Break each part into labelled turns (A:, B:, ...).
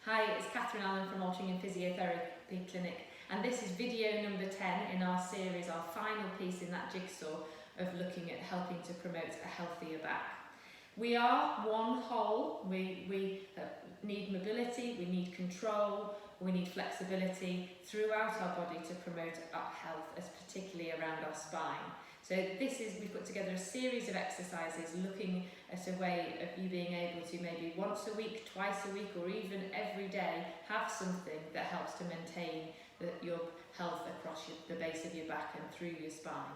A: Hi, it's Catherine Allen from Altrincham Physiotherapy Clinic, and this is video number 10 in our series, our final piece in that jigsaw of looking at helping to promote a healthier back. We are one whole. We need mobility, we need control, we need flexibility throughout our body to promote our health, particularly around our spine. So we've put together a series of exercises looking at a way of you being able to maybe once a week, twice a week, or even every day have something that helps to maintain your health across the base of your back and through your spine.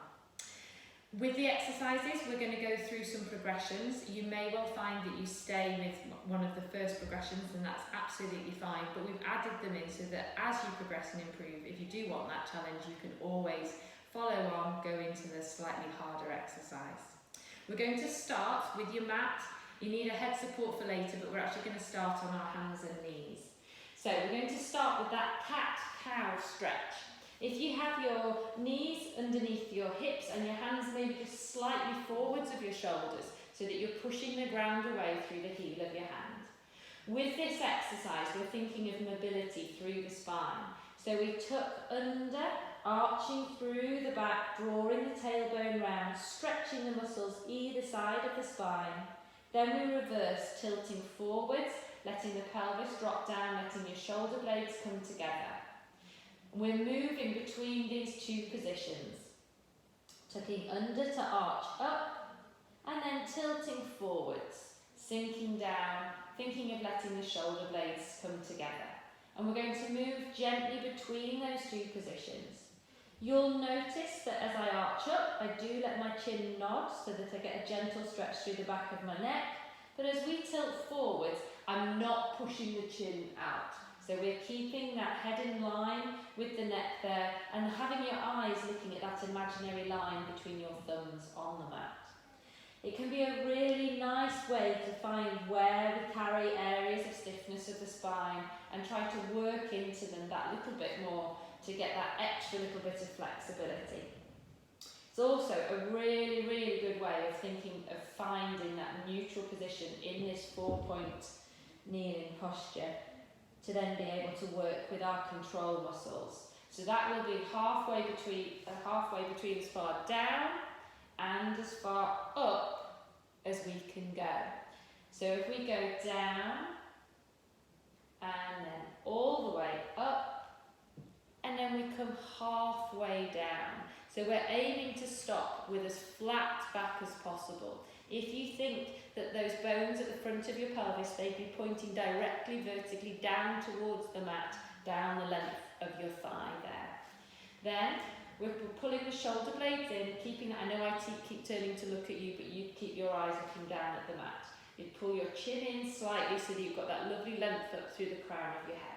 A: With the exercises, we're going to go through some progressions. You may well find that you stay with one of the first progressions, and that's absolutely fine, but we've added them in so that as you progress and improve, if you do want that challenge, you can always follow on, go into the slightly harder exercise. We're going to start with your mat. You need a head support for later, but we're actually going to start on our hands and knees. So we're going to start with that cat-cow stretch. If you have your knees underneath your hips and your hands maybe just slightly forwards of your shoulders so that you're pushing the ground away through the heel of your hand. With this exercise, we're thinking of mobility through the spine. So we tuck under, arching through the back, drawing the tailbone round, stretching the muscles either side of the spine. Then we reverse, tilting forwards, letting the pelvis drop down, letting your shoulder blades come together. We're moving between these two positions, tucking under to arch up, and then tilting forwards, sinking down, thinking of letting the shoulder blades come together. And we're going to move gently between those two positions. You'll notice that as I arch up, I do let my chin nod so that I get a gentle stretch through the back of my neck. But as we tilt forwards, I'm not pushing the chin out. So we're keeping that head in line with the neck there and having your eyes looking at that imaginary line between your thumbs on the mat. It can be a really nice way to find where we carry areas of stiffness of the spine and try to work into them that little bit more to get that extra little bit of flexibility. It's also a really, really good way of thinking of finding that neutral position in this 4-point kneeling posture to then be able to work with our control muscles. So that will be halfway between as far down and as far up as we can go. So if we go down and then all the way up, and then we come halfway down. So we're aiming to stop with as flat back as possible. If you think that those bones at the front of your pelvis, they'd be pointing directly vertically down towards the mat, down the length of your thigh there. Then we're pulling the shoulder blades in, keeping, I know I keep turning to look at you, but you keep your eyes looking down at the mat. You pull your chin in slightly so that you've got that lovely length up through the crown of your head.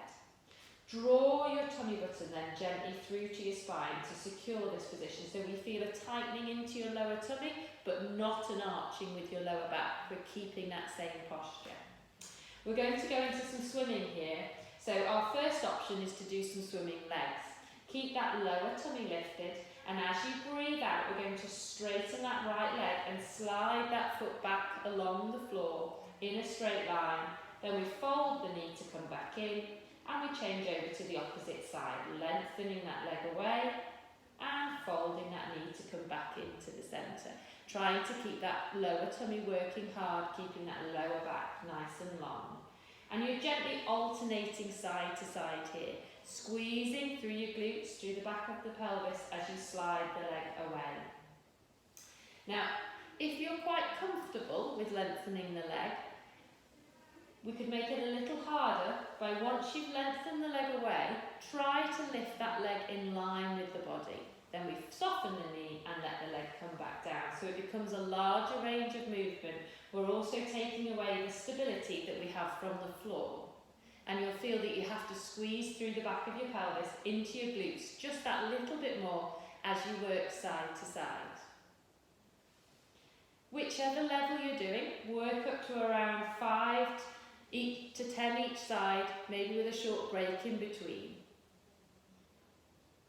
A: Draw your tummy button then gently through to your spine to secure this position so we feel a tightening into your lower tummy but not an arching with your lower back. We're keeping that same posture. We're going to go into some swimming here. So our first option is to do some swimming legs. Keep that lower tummy lifted, and as you breathe out we're going to straighten that right leg and slide that foot back along the floor in a straight line. Then we fold the knee to come back in, and we change over to the opposite side, lengthening that leg away and folding that knee to come back into the centre. Trying to keep that lower tummy working hard, keeping that lower back nice and long. And you're gently alternating side to side here, squeezing through your glutes, through the back of the pelvis as you slide the leg away. Now, if you're quite comfortable with lengthening the leg, we could make it a little harder by once you've lengthened the leg away, try to lift that leg in line with the body. Then we soften the knee and let the leg come back down. So it becomes a larger range of movement. We're also taking away the stability that we have from the floor. And you'll feel that you have to squeeze through the back of your pelvis into your glutes just that little bit more as you work side to side. Whichever level you're doing, work up to around 5 to 10 each side, maybe with a short break in between.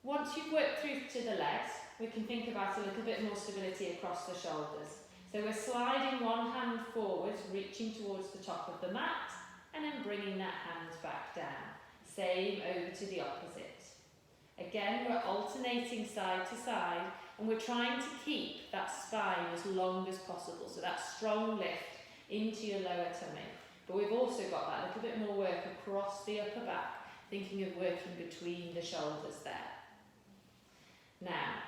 A: Once you've worked through to the legs, we can think about a little bit more stability across the shoulders. So we're sliding one hand forwards, reaching towards the top of the mat, and then bringing that hand back down. Same over to the opposite. Again, we're alternating side to side, and we're trying to keep that spine as long as possible, so that strong lift into your lower tummy. But we've also got that little bit more work across the upper back, thinking of working between the shoulders there. Now,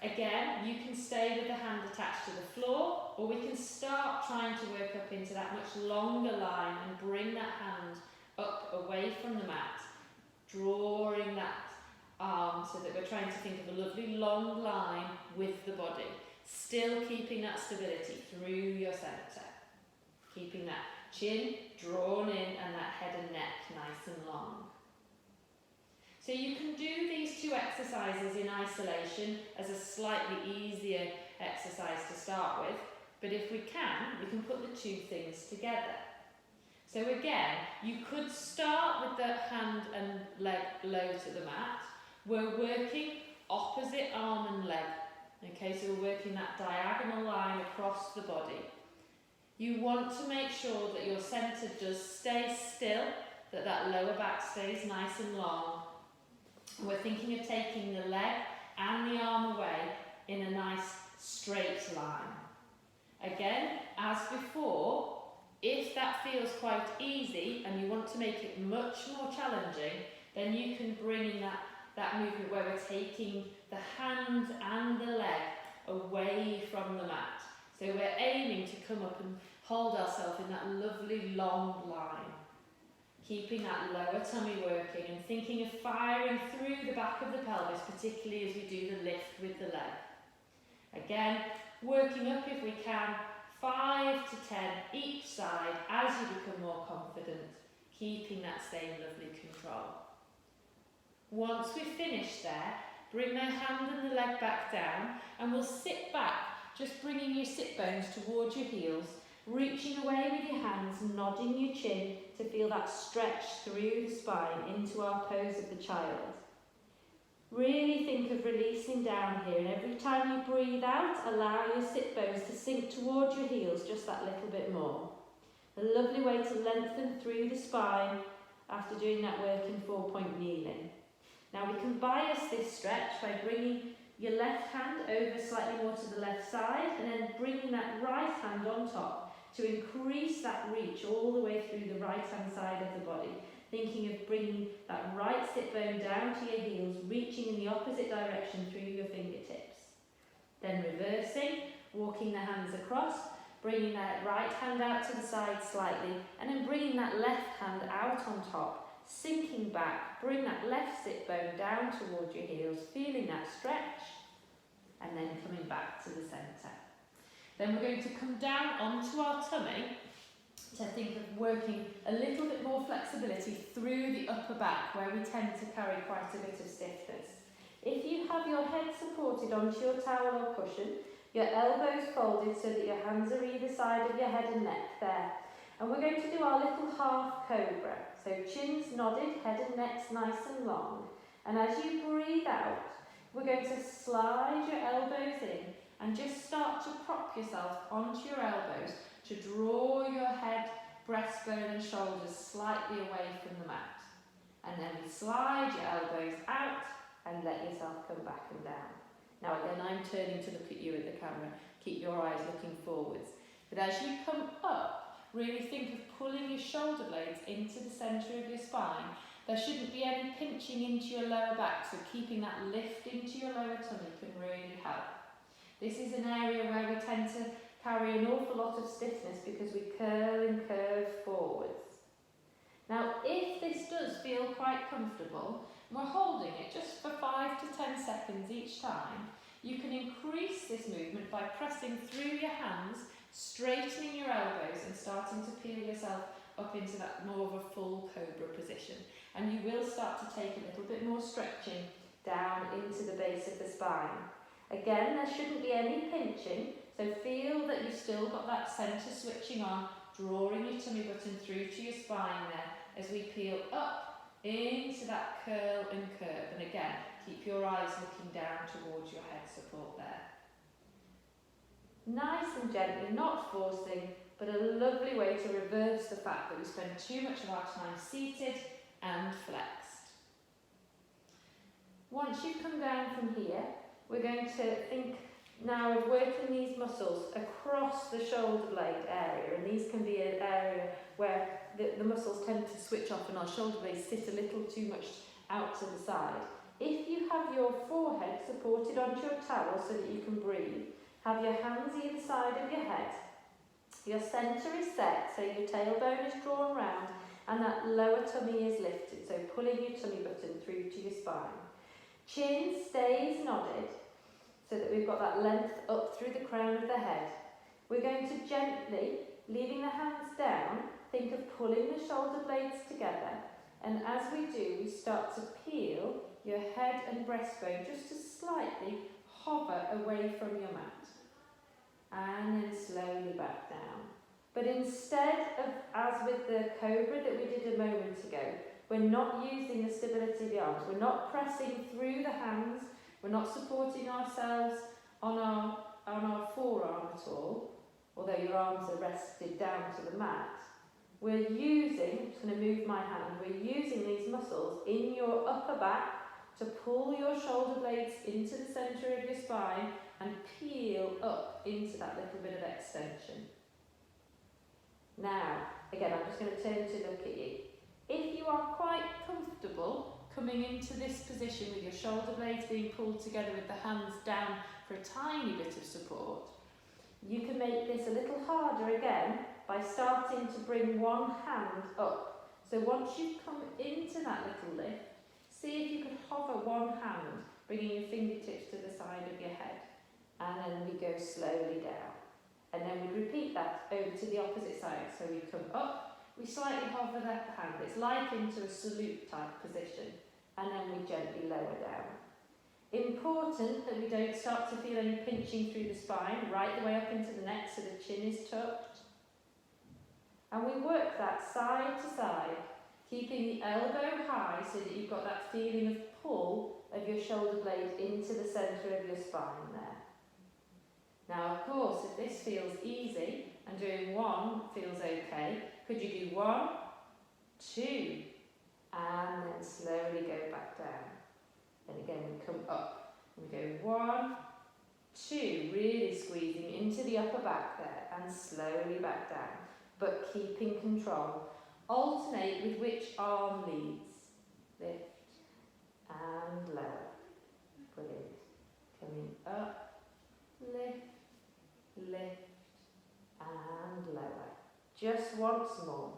A: again, you can stay with the hand attached to the floor, or we can start trying to work up into that much longer line and bring that hand up away from the mat, drawing that arm so that we're trying to think of a lovely long line with the body, still keeping that stability through your centre, keeping that chin drawn in and that head and neck nice and long. So you can do these two exercises in isolation as a slightly easier exercise to start with, but if we can put the two things together. So again, you could start with the hand and leg low to the mat. We're working opposite arm and leg. Okay, so we're working that diagonal line across the body. You want to make sure that your centre does stay still, that that lower back stays nice and long. We're thinking of taking the leg and the arm away in a nice straight line. Again, as before, if that feels quite easy and you want to make it much more challenging, then you can bring in that movement where we're taking the hand and the leg away from the mat. So we're aiming to come up and hold ourselves in that lovely long line, keeping that lower tummy working and thinking of firing through the back of the pelvis, particularly as we do the lift with the leg. Again, working up if we can, 5 to 10 each side as you become more confident, keeping that same lovely control. Once we've finished there, bring the hand and the leg back down, and we'll sit back, just bringing your sit bones towards your heels, reaching away with your hands, nodding your chin to feel that stretch through the spine into our pose of the child. Really think of releasing down here, and every time you breathe out, allow your sit bones to sink towards your heels just that little bit more. A lovely way to lengthen through the spine after doing that work in 4-point kneeling. Now we can bias this stretch by bringing your left hand over slightly more to the left side, and then bringing that right hand on top to increase that reach all the way through the right hand side of the body. Thinking of bringing that right sit bone down to your heels, reaching in the opposite direction through your fingertips. Then reversing, walking the hands across, bringing that right hand out to the side slightly, and then bringing that left hand out on top, sinking back, bring that left sit bone down towards your heels, feeling that stretch, and then coming back to the centre. Then we're going to come down onto our tummy to think of working a little bit more flexibility through the upper back, where we tend to carry quite a bit of stiffness. If you have your head supported onto your towel or cushion, your elbows folded so that your hands are either side of your head and neck there. And we're going to do our little half cobra. So chins nodded, head and neck's nice and long. And as you breathe out, we're going to slide your elbows in and just start to prop yourself onto your elbows to draw your head, breastbone and shoulders slightly away from the mat. And then we slide your elbows out and let yourself come back and down. Now again, I'm turning to look at you at the camera. Keep your eyes looking forwards. But as you come up, really think of pulling your shoulder blades into the centre of your spine. There shouldn't be any pinching into your lower back, so keeping that lift into your lower tummy can really help. This is an area where we tend to carry an awful lot of stiffness because we curl and curve forwards. Now, if this does feel quite comfortable, and we're holding it just for 5 to 10 seconds each time, you can increase this movement by pressing through your hands, straightening your elbows and starting to peel yourself up into that more of a full cobra position. And you will start to take a little bit more stretching down into the base of the spine. Again, there shouldn't be any pinching, so feel that you've still got that centre switching on, drawing your tummy button through to your spine there as we peel up into that curl and curve. And again, keep your eyes looking down towards your head support there. Nice and gently, not forcing, but a lovely way to reverse the fact that we spend too much of our time seated and flex. once you've come down from here, we're going to think now of working these muscles across the shoulder blade area, and these can be an area where the muscles tend to switch off and our shoulder blades sit a little too much out to the side. If you have your forehead supported onto your towel so that you can breathe, have your hands either side of your head, your centre is set, so your tailbone is drawn round and that lower tummy is lifted, so pulling your tummy button through to your spine. Chin stays nodded, so that we've got that length up through the crown of the head. We're going to gently, leaving the hands down, think of pulling the shoulder blades together, and as we do, we start to peel your head and breastbone just to slightly hover away from your mat. And then slowly back down. But instead of, as with the Cobra that we did a moment ago, we're not using the stability of the arms. We're not pressing through the hands. We're not supporting ourselves on our forearm at all, although your arms are rested down to the mat. We're using, I'm just going to move my hand, we're using these muscles in your upper back to pull your shoulder blades into the centre of your spine and peel up into that little bit of extension. Now, again, I'm just going to turn to look at you. If you are quite comfortable coming into this position with your shoulder blades being pulled together with the hands down for a tiny bit of support, you can make this a little harder again by starting to bring one hand up. So once you've come into that little lift, see if you could hover one hand, bringing your fingertips to the side of your head. And then we go slowly down. And then we repeat that over to the opposite side. So we come up, we slightly hover that hand. It's like into a salute type position. And then we gently lower down. Important that we don't start to feel any pinching through the spine, right the way up into the neck so the chin is tucked. And we work that side to side, keeping the elbow high so that you've got that feeling of pull of your shoulder blade into the centre of your spine there. Now, of course, if this feels easy and doing one feels okay, could you do 1, 2, and then slowly go back down. And again, we come up. We go 1, 2, really squeezing into the upper back there and slowly back down, but keeping control. Alternate with which arm leads. Lift and lower. Brilliant. Coming up, lift, lift and lower. Just once more.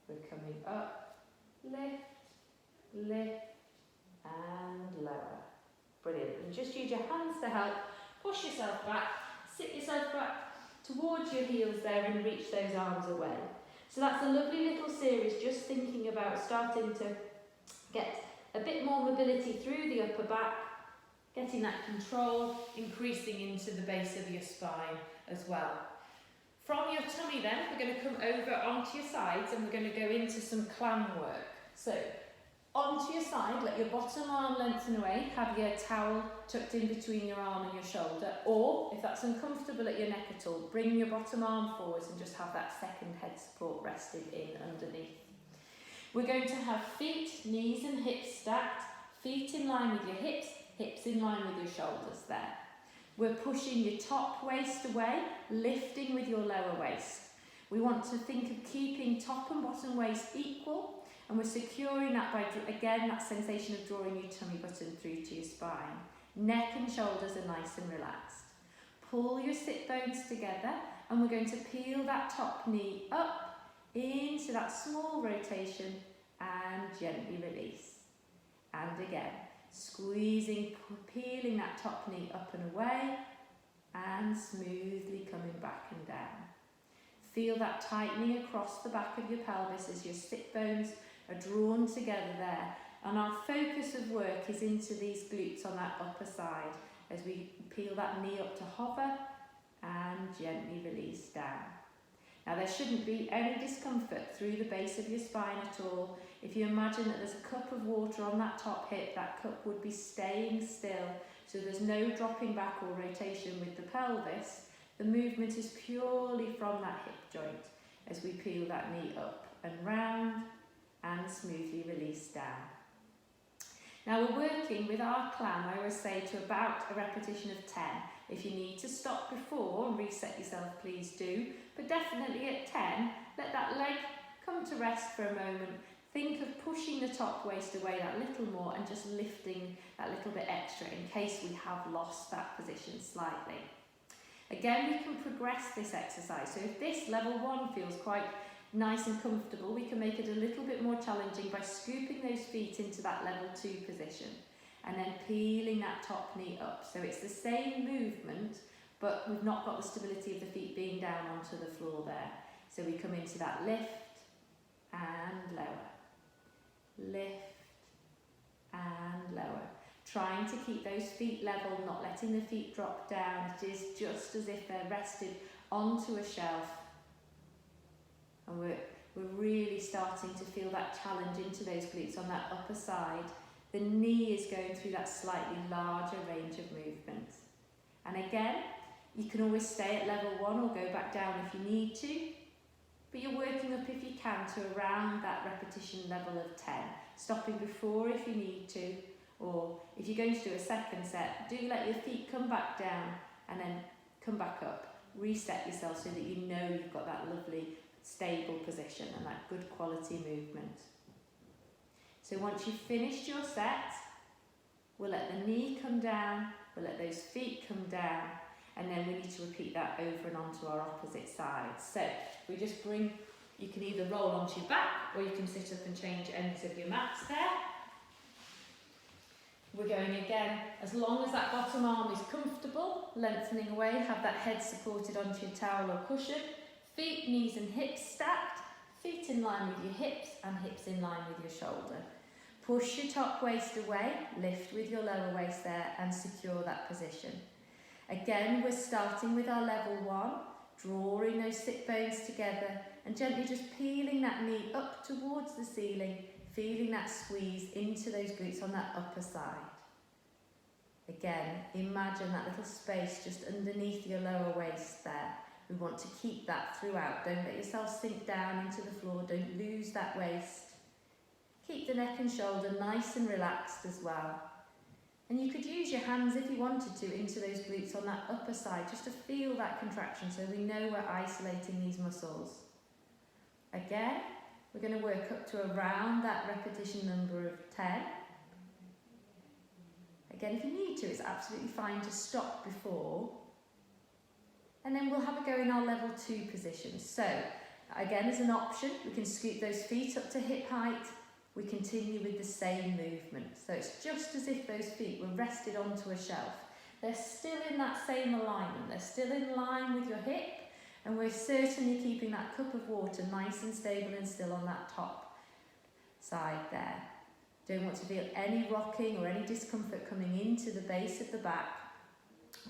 A: We're coming up, lift, lift and lower. Brilliant. And just use your hands to help. Push yourself back, sit yourself back towards your heels there and reach those arms away. So that's a lovely little series just thinking about starting to get a bit more mobility through the upper back, getting that control, increasing into the base of your spine as well. From your tummy then, we're going to come over onto your sides and we're going to go into some clam work. So onto your side, let your bottom arm lengthen away, have your towel tucked in between your arm and your shoulder, or if that's uncomfortable at your neck at all, bring your bottom arm forwards and just have that second head support rested in underneath. We're going to have feet, knees and hips stacked, feet in line with your hips, hips in line with your shoulders there. We're pushing your top waist away, lifting with your lower waist. We want to think of keeping top and bottom waist equal, and we're securing that by, again, that sensation of drawing your tummy button through to your spine. Neck and shoulders are nice and relaxed. Pull your sit bones together, and we're going to peel that top knee up into that small rotation and gently release. And again, squeezing, peeling that top knee up and away, and smoothly coming back and down. Feel that tightening across the back of your pelvis as your sit bones are drawn together there. And our focus of work is into these glutes on that upper side as we peel that knee up to hover and gently release down. Now there shouldn't be any discomfort through the base of your spine at all. If you imagine that there's a cup of water on that top hip, that cup would be staying still, so there's no dropping back or rotation with the pelvis. The movement is purely from that hip joint as we peel that knee up and round and smoothly release down. Now we're working with our clam, I always say, to about a repetition of 10. If you need to stop before and reset yourself, please do. But definitely at 10, let that leg come to rest for a moment. Think of pushing the top waist away that little more and just lifting that little bit extra in case we have lost that position slightly. Again, we can progress this exercise. So if this level 1 feels quite nice and comfortable, we can make it a little bit more challenging by scooping those feet into that level 2 position and then peeling that top knee up. So it's the same movement, but we've not got the stability of the feet being down onto the floor there. So we come into that lift and lower, lift and lower. Trying to keep those feet level, not letting the feet drop down. It is just as if they're rested onto a shelf. And we're really starting to feel that challenge into those glutes on that upper side. The knee is going through that slightly larger range of movement. And again, you can always stay at level 1 or go back down if you need to. But you're working up, if you can, to around that repetition level of 10. Stopping before if you need to. Or if you're going to do a second set, do let your feet come back down and then come back up. Reset yourself so that you know you've got that lovely stable position and that good quality movement. So once you've finished your set, we'll let the knee come down, we'll let those feet come down, and then we need to repeat that over and onto our opposite side. So we just bring, you can either roll onto your back or you can sit up and change ends of your mats there. We're going again, as long as that bottom arm is comfortable, lengthening away, have that head supported onto your towel or cushion. Feet, knees and hips stacked, feet in line with your hips and hips in line with your shoulder. Push your top waist away, lift with your lower waist there and secure that position. Again, we're starting with our level 1, drawing those sit bones together and gently just peeling that knee up towards the ceiling, feeling that squeeze into those glutes on that upper side. Again, imagine that little space just underneath your lower waist there. We want to keep that throughout. Don't let yourself sink down into the floor. Don't lose that waist. Keep the neck and shoulder nice and relaxed as well. And you could use your hands if you wanted to into those glutes on that upper side just to feel that contraction so we know we're isolating these muscles. Again, we're going to work up to around that repetition number of 10. Again, if you need to, it's absolutely fine to stop before. And then we'll have a go in our level 2 position. So, again, as an option, we can scoop those feet up to hip height. We continue with the same movement. So it's just as if those feet were rested onto a shelf. They're still in that same alignment. They're still in line with your hip. And we're certainly keeping that cup of water nice and stable and still on that top side there. Don't want to feel any rocking or any discomfort coming into the base of the back.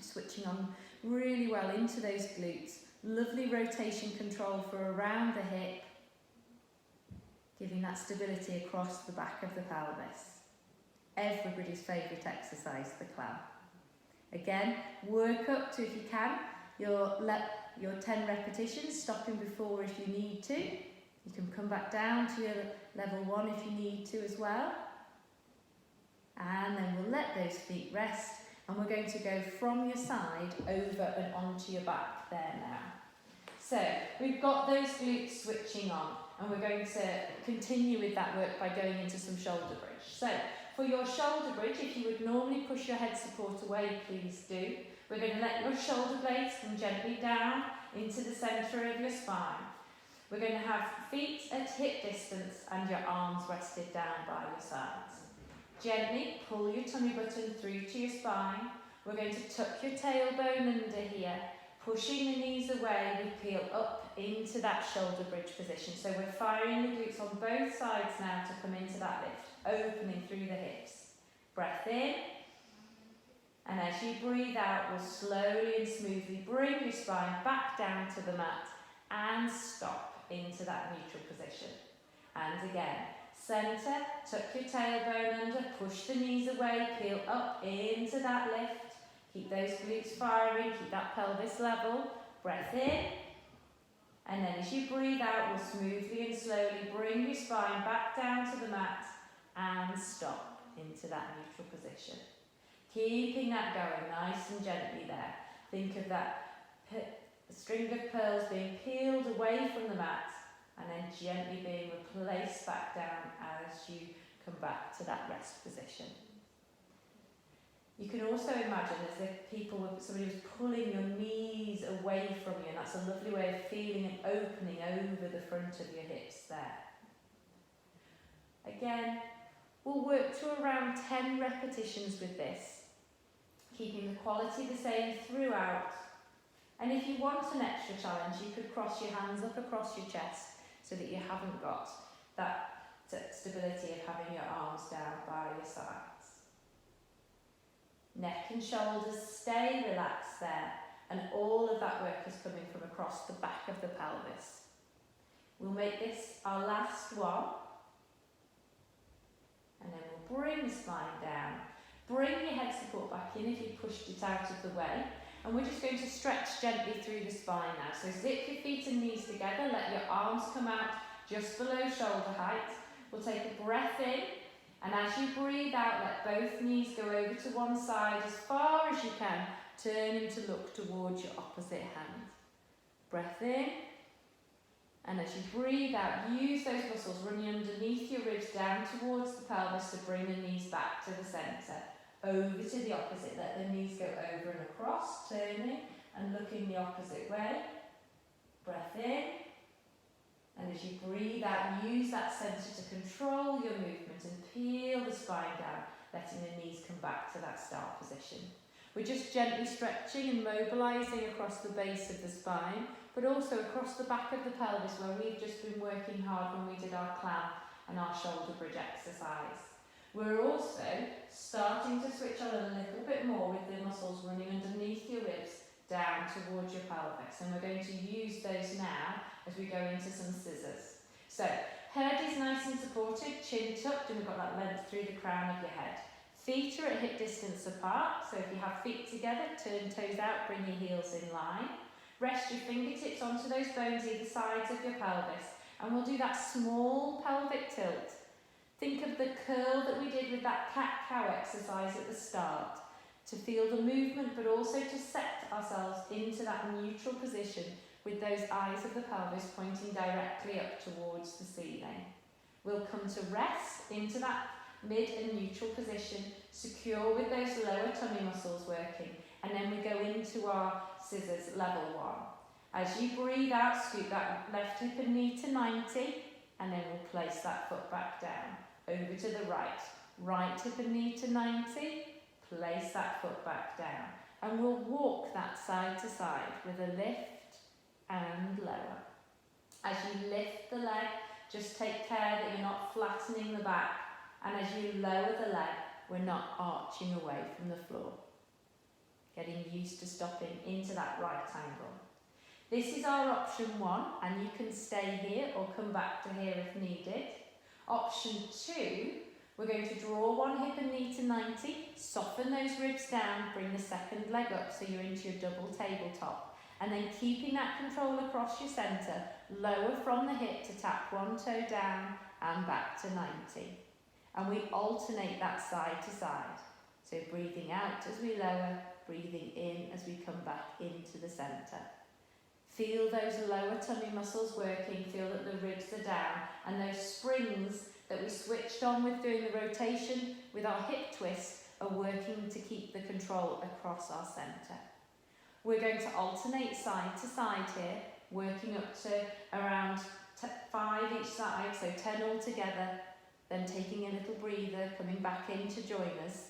A: Switching on really well into those glutes. Lovely rotation control for around the hip. Giving that stability across the back of the pelvis. Everybody's favourite exercise, the clam. Again, work up to, if you can, your 10 repetitions, stopping before if you need to. You can come back down to your level 1 if you need to as well. And then we'll let those feet rest. And we're going to go from your side over and onto your back there now. So we've got those glutes switching on and we're going to continue with that work by going into some shoulder bridge. So for your shoulder bridge, if you would normally push your head support away, please do. We're going to let your shoulder blades come gently down into the centre of your spine. We're going to have feet at hip distance and your arms rested down by your sides. Gently pull your tummy button through to your spine. We're going to tuck your tailbone under here, pushing the knees away. We peel up into that shoulder bridge position. So we're firing the glutes on both sides now to come into that lift, opening through the hips. Breath in. And as you breathe out, we'll slowly and smoothly bring your spine back down to the mat and stop into that neutral position. And again, centre, tuck your tailbone under, push the knees away, peel up into that lift. Keep those glutes firing, keep that pelvis level. Breath in. And then as you breathe out, we'll smoothly and slowly bring your spine back down to the mat and stop. into that neutral position. Keeping that going nice and gently there. Think of that string of pearls being peeled away from the mat and then gently being replaced back down as you come back to that rest position. You can also imagine as if somebody was pulling your knees away from you, and that's a lovely way of feeling an opening over the front of your hips there. Again, we'll work to around 10 repetitions with this, keeping the quality the same throughout. And if you want an extra challenge, you could cross your hands up across your chest so that you haven't got that stability of having your arms down by your sides. Neck and shoulders stay relaxed there, and all of that work is coming from across the back of the pelvis. We'll make this our last one, and then we'll bring the spine down. Bring your head support back in if you pushed it out of the way, and we're just going to stretch gently through the spine now. So zip your feet and knees together, let your arms come out just below shoulder height. We'll take a breath in, and as you breathe out, let both knees go over to one side as far as you can, turning to look towards your opposite hand. Breath in, and as you breathe out, use those muscles running underneath your ribs down towards the pelvis to bring the knees back to the centre. Over to the opposite, let the knees go over and across, turning and looking the opposite way. Breath in. And as you breathe out, use that centre to control your movement and peel the spine down, letting the knees come back to that start position. We're just gently stretching and mobilising across the base of the spine, but also across the back of the pelvis where we've just been working hard when we did our clam and our shoulder bridge exercise. We're also starting to switch on a little bit more with the muscles running underneath your ribs down towards your pelvis, and we're going to use those now as we go into some scissors. So head is nice and supported, chin tucked, and we've got that length through the crown of your head. Feet are at hip distance apart, so if you have feet together, turn toes out, bring your heels in line. Rest your fingertips onto those bones either sides of your pelvis, and we'll do that small pelvic tilt. Think of the curl that we did with that cat-cow exercise at the start, to feel the movement, but also to set ourselves into that neutral position with those eyes of the pelvis pointing directly up towards the ceiling. We'll come to rest into that mid and neutral position, secure with those lower tummy muscles working, and then we go into our scissors level one. As you breathe out, scoop that left hip and knee to 90, and then we'll place that foot back down. Over to the right. Right hip and knee to 90, place that foot back down. And we'll walk that side to side with a lift and lower. As you lift the leg, just take care that you're not flattening the back. And as you lower the leg, we're not arching away from the floor. Getting used to stopping into that right angle. This is our option one, and you can stay here or come back to here if needed. Option two, we're going to draw one hip and knee to 90, soften those ribs down, bring the second leg up so you're into your double tabletop. And then keeping that control across your centre, lower from the hip to tap one toe down and back to 90. And we alternate that side to side. So breathing out as we lower, breathing in as we come back into the centre. Feel those lower tummy muscles working, feel that the ribs are down, and those springs that we switched on with doing the rotation with our hip twist are working to keep the control across our centre. We're going to alternate side to side here, working up to around 5 each side, so 10 all together, then taking a little breather, coming back in to join us.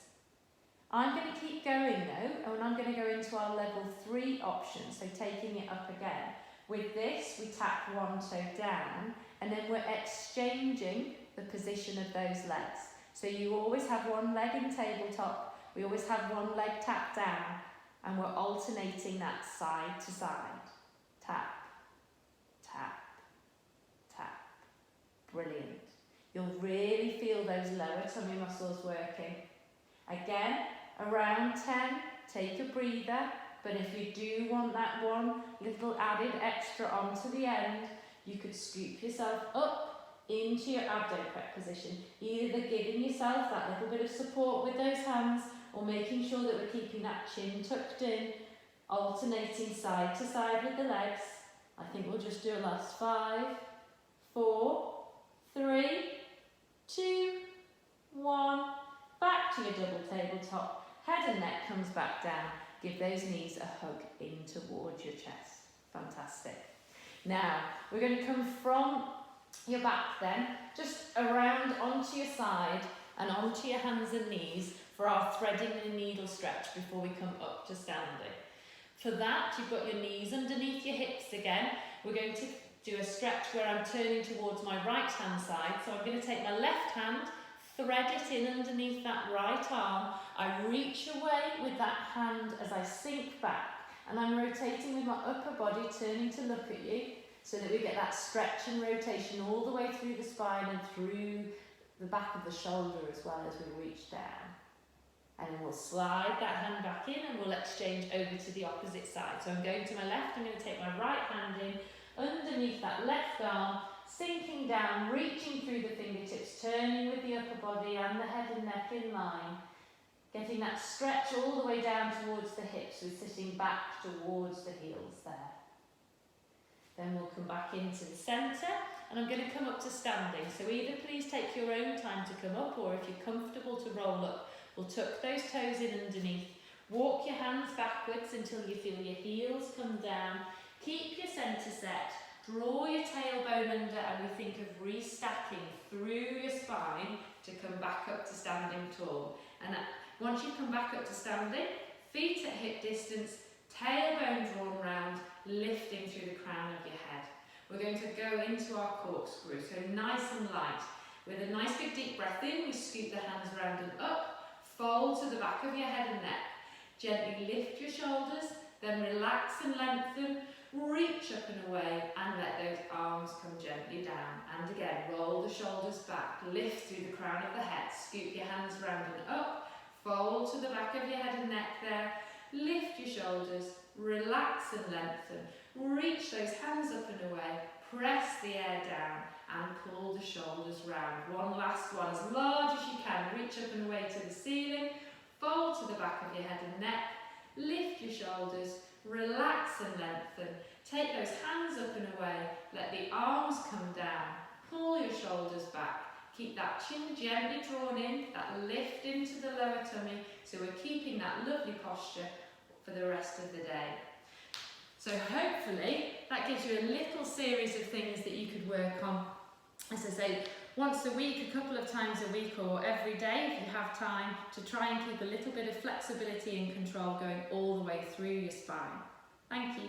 A: I'm going to keep going though, and I'm going to go into our level 3 option, so taking it up again. With this, we tap one toe down, and then we're exchanging the position of those legs. So you always have one leg in tabletop, we always have one leg tapped down, and we're alternating that side to side. Tap, tap, tap. Brilliant. You'll really feel those lower tummy muscles working. Again, around 10, take a breather, but if you do want that one little added extra onto the end, you could scoop yourself up into your abdo prep position, either giving yourself that little bit of support with those hands or making sure that we're keeping that chin tucked in, alternating side to side with the legs. I think we'll just do a last 5, 4, 3, 2, 1. Back to your double tabletop. Head and neck comes back down. Give those knees a hug in towards your chest. Fantastic. Now, we're going to come from your back then, just around onto your side and onto your hands and knees for our threading and needle stretch before we come up to standing. For that, you've got your knees underneath your hips again. We're going to do a stretch where I'm turning towards my right hand side. So I'm going to take my left hand, thread it in underneath that right arm. I reach away with that hand as I sink back, and I'm rotating with my upper body, turning to look at you, so that we get that stretch and rotation all the way through the spine and through the back of the shoulder as well as we reach down. And then we'll slide that hand back in and we'll exchange over to the opposite side. So I'm going to my left, I'm going to take my right hand in underneath that left arm, sinking down, reaching through the fingertips, turning with the upper body and the head and neck in line, getting that stretch all the way down towards the hips with sitting back towards the heels there. Then we'll come back into the centre and I'm going to come up to standing. So either please take your own time to come up, or if you're comfortable to roll up, we'll tuck those toes in underneath. Walk your hands backwards until you feel your heels come down. Keep your centre set. Draw your tailbone under, and we think of restacking through your spine to come back up to standing tall. And once you come back up to standing, feet at hip distance, tailbone drawn round, lifting through the crown of your head. We're going to go into our corkscrew, so nice and light. With a nice big deep breath in, we scoop the hands round and up, fold to the back of your head and neck. Gently lift your shoulders, then relax and lengthen, reach up and away, and let those arms come gently down. And again, roll the shoulders back, lift through the crown of the head, scoop your hands round and up, fold to the back of your head and neck there, lift your shoulders, relax and lengthen, reach those hands up and away, press the air down and pull the shoulders round. One last one, as large as you can, reach up and away to the ceiling, fold to the back of your head and neck, lift your shoulders, relax and lengthen, take those hands up and away, let the arms come down, pull your shoulders back, keep that chin gently drawn in, that lift into the lower tummy, so we're keeping that lovely posture for the rest of the day. So hopefully that gives you a little series of things that you could work on. As I say, once a week, a couple of times a week, or every day if you have time, to try and keep a little bit of flexibility and control going all the way through your spine. Thank you.